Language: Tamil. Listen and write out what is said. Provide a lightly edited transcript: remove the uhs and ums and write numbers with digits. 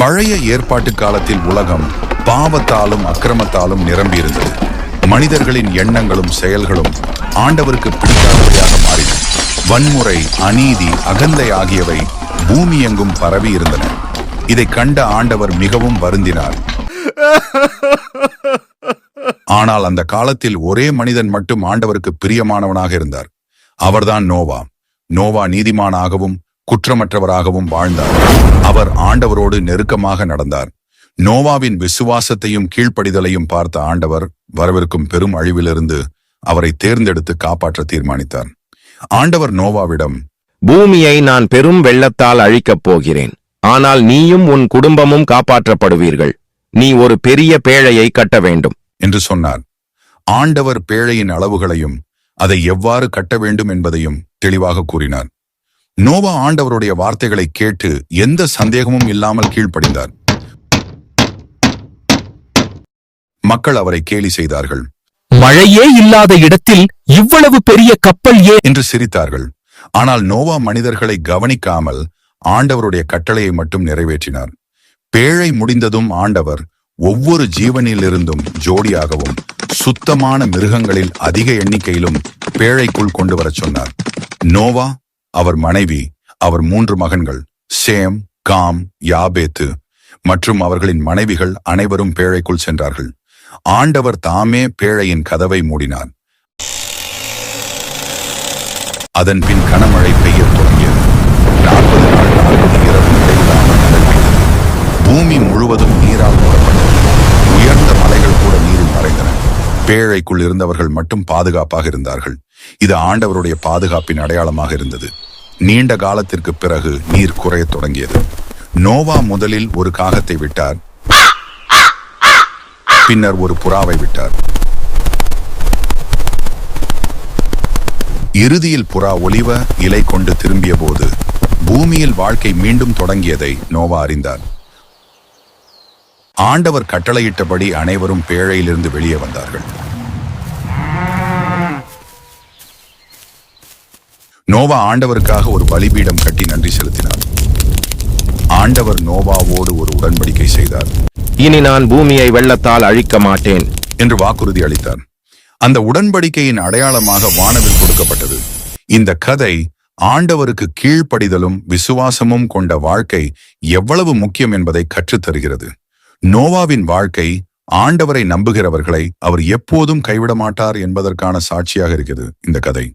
பழைய ஏற்பாட்டு காலத்தில் உலகம் பாவத்தாலும் அக்கிரமத்தாலும் நிரம்பியிருந்தது. மனிதர்களின் எண்ணங்களும் செயல்களும் ஆண்டவருக்கு பிடிக்காதவையாக மாறின. வன்முறை, அநீதி, அகந்தை ஆகியவை பூமி எங்கும் பரவி இருந்தன. இதை கண்ட ஆண்டவர் மிகவும் வருந்தினார். ஆனால் அந்த காலத்தில் ஒரே மனிதன் மட்டும் ஆண்டவருக்கு பிரியமானவனாக இருந்தார். அவர்தான் நோவா. நோவா நீதிமானாகவும் குற்றமற்றவராகவும் வாழ்ந்தார். அவர் ஆண்டவரோடு நெருக்கமாக நடந்தார். நோவாவின் விசுவாசத்தையும் கீழ்ப்படிதலையும் பார்த்த ஆண்டவர் வரவிருக்கும் பெரும் அழிவிலிருந்து அவரை தேர்ந்தெடுத்து காப்பாற்ற தீர்மானித்தார். ஆண்டவர் நோவாவிடம், பூமியை நான் பெரும் வெள்ளத்தால் அழிக்கப் போகிறேன், ஆனால் நீயும் உன் குடும்பமும் காப்பாற்றப்படுவீர்கள். நீ ஒரு பெரிய பேழையை கட்ட வேண்டும் என்று சொன்னார். ஆண்டவர் பேழையின் அளவுகளையும் அதை எவ்வாறு கட்ட வேண்டும் என்பதையும் தெளிவாக கூறினார். நோவா ஆண்டவருடைய வார்த்தைகளை கேட்டு எந்த சந்தேகமும் இல்லாமல் கீழ்ப்படிந்தார். மக்கள் அவரை கேலி செய்தார்கள். மழையே இல்லாத இடத்தில் இவ்வளவு பெரிய கப்பல் என்று சிரித்தார்கள். ஆனால் நோவா மனிதர்களை கவனிக்காமல் ஆண்டவருடைய கட்டளையை மட்டும் நிறைவேற்றினார். பேழை முடிந்ததும் ஆண்டவர் ஒவ்வொரு ஜீவனிலிருந்தும் ஜோடியாகவும் சுத்தமான மிருகங்களில் அதிக எண்ணிக்கையிலும் பேழைக்குள் கொண்டு வரச் சொன்னார். நோவா, அவர் மனைவி, அவர் 3 மகன்கள் சேம், காம், யாபேத்து மற்றும் அவர்களின் மனைவிகள் அனைவரும் பேழைக்குள் சென்றார்கள். ஆண்டவர் தாமே பேழையின் கதவை மூடினார். அதன் பின் கனமழை பெய்யத் தொடங்கியது. 40 நாள் 40 இரவு இடைவிடாமல் மழை பெய்தது. பூமி முழுவதும் நீரால் மூடப்பட்டது. உயர்ந்த மலைகள் கூட நீரில் மறைந்தன. பேழைக்குள் இருந்தவர்கள் மட்டும் பாதுகாப்பாக இருந்தார்கள். இது ஆண்டவருடைய பாதுகாப்பின் அடையாளமாக இருந்தது. நீண்ட காலத்திற்கு பிறகு நீர் குறையத் தொடங்கியது. நோவா முதலில் ஒரு காகத்தை விட்டார், பின்னர் ஒரு புறாவை விட்டார். இறுதியில் புறா ஒலிவ இலை கொண்டு திரும்பிய போது பூமியில் வாழ்க்கை மீண்டும் தொடங்கியதை நோவா அறிந்தார். ஆண்டவர் கட்டளையிட்டபடி அனைவரும் பேழையிலிருந்து வெளியே வந்தார்கள். நோவா ஆண்டவருக்காக ஒரு பலிபீடம் கட்டி நன்றி செலுத்தினார். ஆண்டவர் நோவாவோடு ஒரு உடன்படிக்கை செய்தார். இனி நான் பூமியை வெள்ளத்தால் அழிக்க மாட்டேன் என்று வாக்குறுதி அளித்தார். அந்த உடன்படிக்கையின் அடையாளமாக வானவில் கொடுக்கப்பட்டது. இந்த கதை ஆண்டவருக்கு கீழ்ப்படிதலும் விசுவாசமும் கொண்ட வாழ்க்கை எவ்வளவு முக்கியம் என்பதை கற்றுத்தருகிறது. நோவாவின் வாழ்க்கை ஆண்டவரை நம்புகிறவர்களை அவர் எப்போதும் கைவிட மாட்டார் என்பதற்கான சாட்சியாக இருக்கிறது இந்த கதை.